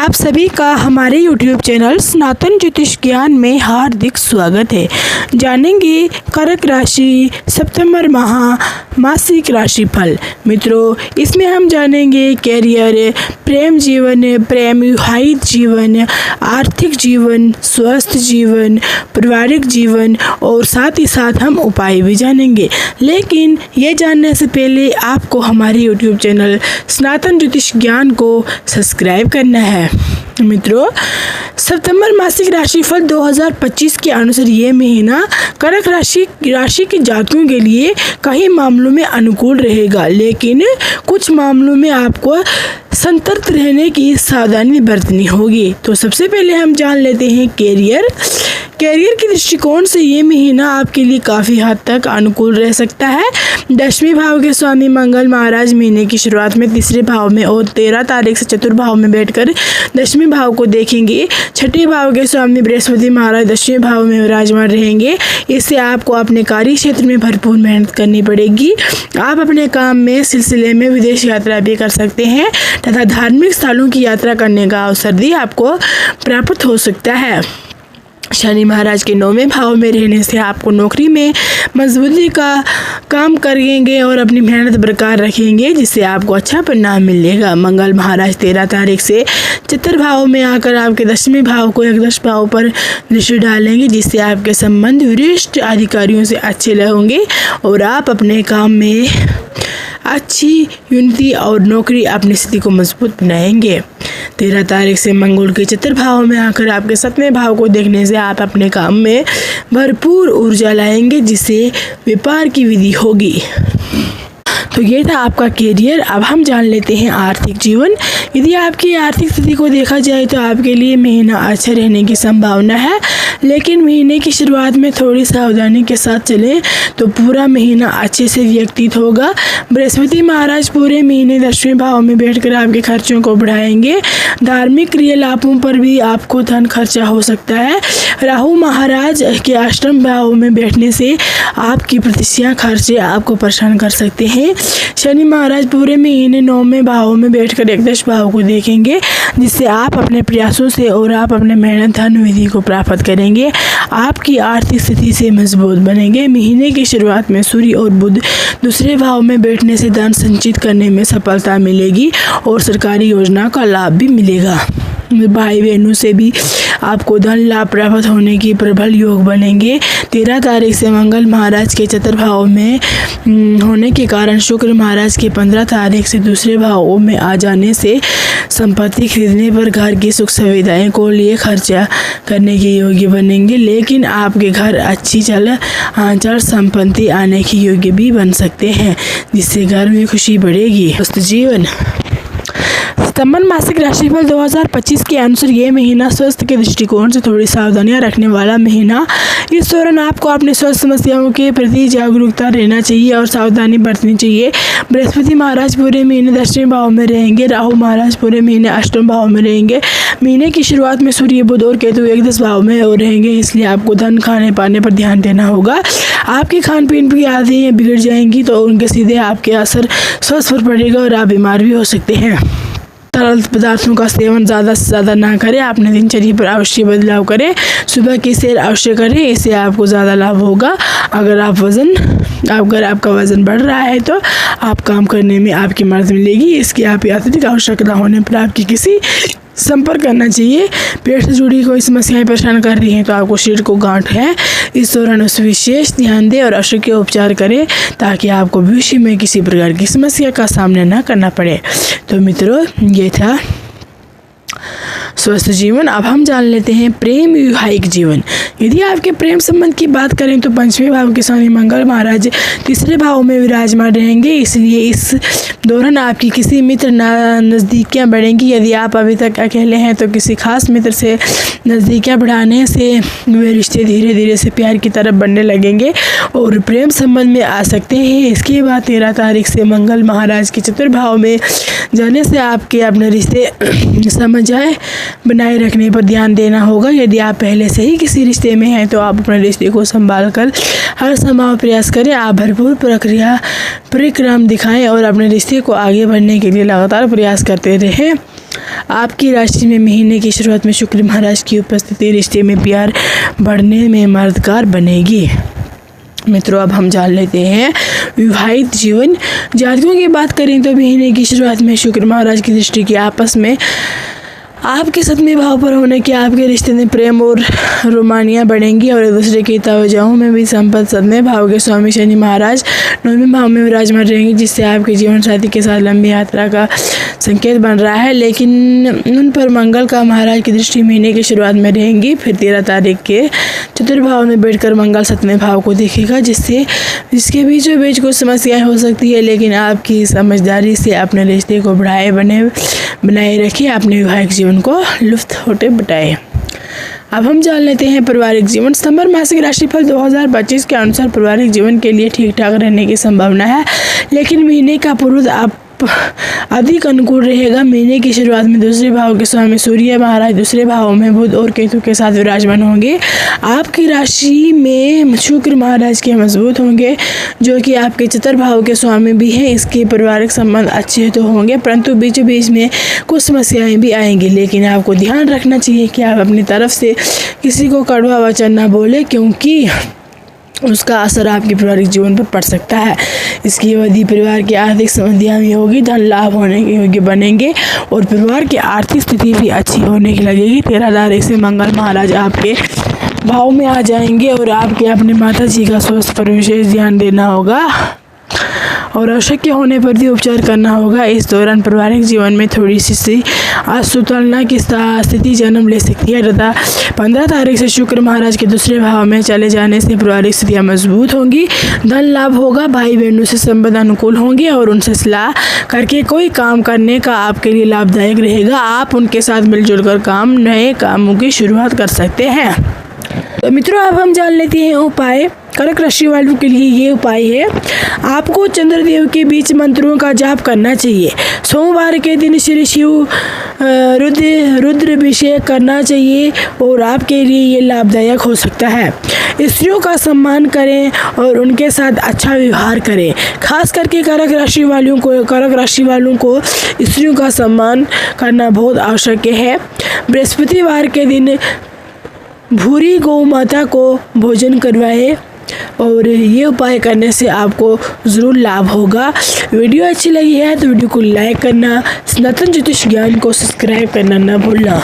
आप सभी का हमारे YouTube चैनल सनातन ज्योतिष ज्ञान में हार्दिक स्वागत है। जानेंगे कर्क राशि सितंबर माह मासिक राशिफल। मित्रों, इसमें हम जानेंगे कैरियर, प्रेम जीवन, प्रेम विवाहित जीवन, आर्थिक जीवन, स्वस्थ जीवन, पारिवारिक जीवन और साथ ही साथ हम उपाय भी जानेंगे। लेकिन ये जानने से पहले आपको हमारे YouTube चैनल सनातन ज्योतिष ज्ञान को सब्सक्राइब करना है। मित्रों, सितंबर मासिक राशिफल 2025 के अनुसार ये महीना कर्क राशि के जातकों के लिए कई मामलों में अनुकूल रहेगा, लेकिन कुछ मामलों में आपको सतर्क रहने की सावधानी बरतनी होगी। तो सबसे पहले हम जान लेते हैं कैरियर के दृष्टिकोण से ये महीना आपके लिए काफ़ी हद तक अनुकूल रह सकता है। 10वें भाव के स्वामी मंगल महाराज महीने की शुरुआत में तीसरे भाव में और 13 तारीख से चतुर्थ भाव में बैठकर 10वें भाव को देखेंगे। छठे भाव के स्वामी बृहस्पति महाराज 10वें भाव में विराजमान रहेंगे। इससे आपको अपने कार्य क्षेत्र में भरपूर मेहनत करनी पड़ेगी। आप अपने काम में सिलसिले में विदेश यात्रा भी कर सकते हैं तथा धार्मिक स्थलों की यात्रा करने का अवसर भी आपको प्राप्त हो सकता है। शनि महाराज के 9वें भाव में रहने से आपको नौकरी में मजबूती का काम करेंगे और अपनी मेहनत बरकरार रखेंगे, जिससे आपको अच्छा परिणाम मिलेगा। मंगल महाराज 13 तारीख से चतुर्थ भाव में आकर आपके 10वें भाव को 11 भाव पर दृष्टि डालेंगे, जिससे आपके संबंध वरिष्ठ अधिकारियों से अच्छे रहेंगे और आप अपने काम में अच्छी उन्नति और नौकरी अपनी स्थिति को मजबूत बनाएंगे। 13 तारीख से मंगल के चतुर्थ भाव में आकर आपके 7वें भाव को देखने से आप अपने काम में भरपूर ऊर्जा लाएंगे, जिससे व्यापार की वृद्धि होगी। तो ये था आपका कैरियर। अब हम जान लेते हैं आर्थिक जीवन। यदि आपकी आर्थिक स्थिति को देखा जाए तो आपके लिए महीना अच्छा रहने की संभावना है, लेकिन महीने की शुरुआत में थोड़ी सावधानी के साथ चलें तो पूरा महीना अच्छे से व्यतीत होगा। बृहस्पति महाराज पूरे महीने 10वें भाव में बैठकर आपके खर्चों को बढ़ाएंगे। धार्मिक क्रियाकलापों पर भी आपको धन खर्चा हो सकता है। राहु महाराज के 8वें भाव में बैठने से आपकी प्रतिष्ठा खर्चे आपको परेशान कर सकते हैं। शनि महाराज पूरे महीने 9वें भाव में बैठकर 11 भाव को देखेंगे, जिससे आप अपने प्रयासों से और आप अपने मेहनत धन विधि को प्राप्त करेंगे। आपकी आर्थिक स्थिति से मजबूत बनेंगे। महीने की शुरुआत में सूर्य और बुध दूसरे भाव में बैठने से धन संचित करने में सफलता मिलेगी और सरकारी योजना का लाभ भी मिलेगा। भाई बहनों से भी आपको धन लाभ प्राप्त होने की प्रबल योग बनेंगे। 13 तारीख से मंगल महाराज के चतुर्थ भाव में होने के कारण शुक्र महाराज के 15 तारीख से दूसरे भाव में आ जाने से संपत्ति खरीदने पर घर की सुख सुविधाएं को लिए खर्चा करने के योग्य बनेंगे, लेकिन आपके घर अच्छी चल संपत्ति आने के योग्य भी बन सकते हैं, जिससे घर में खुशी बढ़ेगी। स्वस्थ जीवन। सितंबर मासिक राशिफल 2025 के अनुसार ये महीना स्वास्थ्य के दृष्टिकोण से थोड़ी सावधानियां रखने वाला महीना। इस दौरान आपको अपने स्वास्थ्य समस्याओं के प्रति जागरूकता रहना चाहिए और सावधानी बरतनी चाहिए। बृहस्पति महाराज पूरे महीने 10वें भाव में रहेंगे। राहु महाराज पूरे महीने 8वें भाव में रहेंगे। महीने की शुरुआत में सूर्य, बुध और केतु 11 भाव में और रहेंगे, इसलिए आपको धन खाने पाने पर ध्यान देना होगा। आपके खान पीन की आदतें बिगड़ जाएंगी तो उनके सीधे आपके असर स्वास्थ्य पर पड़ेगा और आप बीमार भी हो सकते हैं। तरल पदार्थों का सेवन ज़्यादा से ज़्यादा ना करें। अपने दिनचर्या पर अवश्य बदलाव करें। सुबह की सैर अवश्य करें, इससे आपको ज़्यादा लाभ होगा। अगर आपका वज़न बढ़ रहा है तो आप काम करने में आपकी मदद मिलेगी। इसकी आप अत्यधिक आवश्यकता होने पर आपकी किसी संपर्क करना चाहिए। पेट से जुड़ी कोई समस्याएं परेशान कर रही हैं तो आपको शरीर को गांठ है, इस दौरान उस विशेष ध्यान दें और आवश्यक उपचार करें, ताकि आपको भविष्य में किसी प्रकार की समस्या का सामना न करना पड़े। तो मित्रों, ये था स्वस्थ जीवन। अब हम जान लेते हैं प्रेम विवाहिक जीवन। यदि आपके प्रेम संबंध की बात करें तो 5वें भाव के स्वामी मंगल महाराज तीसरे भाव में विराजमान रहेंगे, इसलिए इस दौरान आपकी किसी मित्र नज़दीकियाँ बढ़ेंगी। यदि आप अभी तक अकेले हैं तो किसी खास मित्र से नज़दीकियाँ बढ़ाने से वे रिश्ते धीरे धीरे से प्यार की तरफ बढ़ने लगेंगे और प्रेम संबंध में आ सकते हैं। इसके बाद 13 तारीख से मंगल महाराज के चतुर्थ भाव में जाने से आपके अपने रिश्ते समझाए बनाए रखने पर ध्यान देना होगा। यदि आप पहले से ही किसी रिश्ते में हैं तो आप अपने रिश्ते को संभाल कर हर संभव प्रयास करें। आप भरपूर परिक्रम दिखाएं और अपने रिश्ते को आगे बढ़ने के लिए लगातार प्रयास करते रहें। आपकी राशि में महीने की शुरुआत में शुक्र महाराज की उपस्थिति रिश्ते में प्यार बढ़ने में मददगार बनेगी। मित्रों, अब हम जान लेते हैं विवाहित जीवन। जातकों की बात करें तो महीने की शुरुआत में शुक्र महाराज की दृष्टि की आपस में आपके सतमें भाव पर होने के आपके रिश्ते में प्रेम और रोमानियाँ बढ़ेंगी और एक दूसरे की तवज्जों में भी संपत्ति। सतमें भाव के स्वामी शनि महाराज 9वें भाव में विराजमान रहेंगे, जिससे आपके जीवन साथी के साथ लंबी यात्रा का संकेत बन रहा है। लेकिन उन पर मंगल का महाराज की दृष्टि महीने की शुरुआत में रहेंगी। फिर 13 तारीख के चतुर्भाव में बैठकर मंगल सतमें भाव को देखेगा, जिसके बीचों बीच कुछ समस्याएं हो सकती है, लेकिन आपकी समझदारी से अपने रिश्ते को बनाए रखिए, अपने वैवाहिक जीवन को लुत्फ बताए। अब हम जान लेते हैं पारिवारिक जीवन। सितंबर मासिक राशिफल 2025 के अनुसार पारिवारिक जीवन के लिए ठीक ठाक रहने की संभावना है, लेकिन महीने का पूर्व आप अधिक अनुकूल रहेगा। महीने की शुरुआत में दूसरे भाव के स्वामी सूर्य महाराज दूसरे भाव में बुध और केतु के साथ विराजमान होंगे। आपकी राशि में शुक्र महाराज के मजबूत होंगे, जो कि आपके चतुर्भाव के स्वामी भी हैं। इसके पारिवारिक संबंध अच्छे तो होंगे, परंतु बीच बीच में कुछ समस्याएं भी आएंगी। लेकिन आपको ध्यान रखना चाहिए कि आप अपनी तरफ से किसी को कड़वा वचन न बोले, क्योंकि उसका असर आपके पारिवारिक जीवन पर पड़ सकता है। इसकी अवधि परिवार की आर्थिक समृद्धियाँ भी होगी, धन लाभ होने के योग्य बनेंगे और परिवार की आर्थिक स्थिति भी अच्छी होने की लगेगी। 13 तारीख से मंगल महाराज आपके भाव में आ जाएंगे और आपके अपने माता जी का स्वास्थ्य पर विशेष ध्यान देना होगा और आवश्यक होने पर भी उपचार करना होगा। इस दौरान पारिवारिक जीवन में थोड़ी सी असंतुलन की स्थिति जन्म ले सकती है तथा 15 तारीख से शुक्र महाराज के दूसरे भाव में चले जाने से पारिवारिक स्थितियाँ मजबूत होंगी, धन लाभ होगा, भाई बहनों से संबंध अनुकूल होंगे और उनसे सलाह करके कोई काम करने का आपके लिए लाभदायक रहेगा। आप उनके साथ मिलजुल कर नए कामों की शुरुआत कर सकते हैं। तो मित्रों, अब हम जान लेते हैं उपाय। कर्क राशि वालों के लिए ये उपाय है, आपको चंद्रदेव के बीच मंत्रों का जाप करना चाहिए। सोमवार के दिन श्री शिव रुद्राभिषेक करना चाहिए और आपके लिए ये लाभदायक हो सकता है। स्त्रियों का सम्मान करें और उनके साथ अच्छा व्यवहार करें। खास करके कर्क राशि वालों को स्त्रियों का सम्मान करना बहुत आवश्यक है। बृहस्पतिवार के दिन भूरी गौ माता को भोजन करवाएं और ये उपाय करने से आपको ज़रूर लाभ होगा। वीडियो अच्छी लगी है तो वीडियो को लाइक करना, सनातन ज्योतिष ज्ञान को सब्सक्राइब करना ना भूलना।